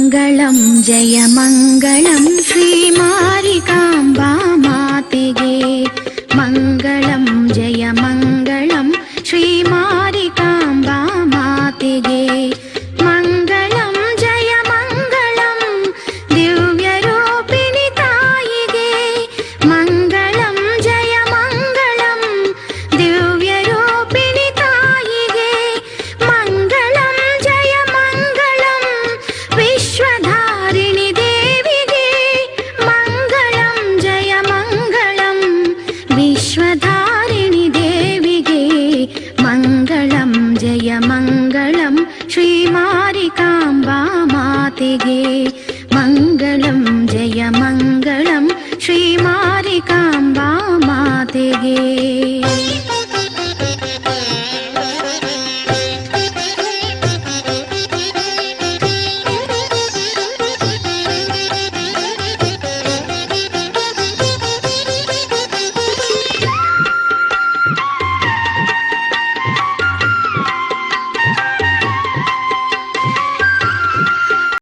ಮಂಗಳಂ ಜಯ ಮಂಗಳಂ ಶ್ರೀ ಮಾರಿಕಾಂಬಾ ಮಾತೆಗೆ. ಮಂಗಳಂ ಜಯ ಮಂಗಳಂ ಶ್ರೀ ಮಾರಿಕಾಂಬಾ ಮಾತೆಗೆ. ಮಂಗಳಂ ಜಯ ಮಂಗಳಂ ದಿವ್ಯ ರೂಪಿಣಿ ತಾಯಿಗೆ. ಮಂಗಳಂ ಜಯ ಮಂಗಳಂ ದಿವ್ಯ ರೂಪಿಣಿ ತಾಯಿಗೆ. ಮಂಗಳಂ ಜಯ ಮಂಗಳಂ ವಿಶ್ವಧಾರಿಣಿ ದೇವಿಗೆ. ಮಂಗಳಂ ಜಯ ಮಂಗಳಂ ವಿಶ್ವಧಾರಿಣಿ ದೇವಿಗೆ. ಮಂಗಳಂ ಜಯ ಮಂಗಳಂ ಶ್ರೀ ಮಾರಿಕಾಂಬಾ ಮಾತೆಗೆ. ಮಂಗಳಂ ಜಯ ಮಂಗಳಂ ಶ್ರೀ ಮಾರಿಕಾಂಬಾ ಮಾತೆಗೆ.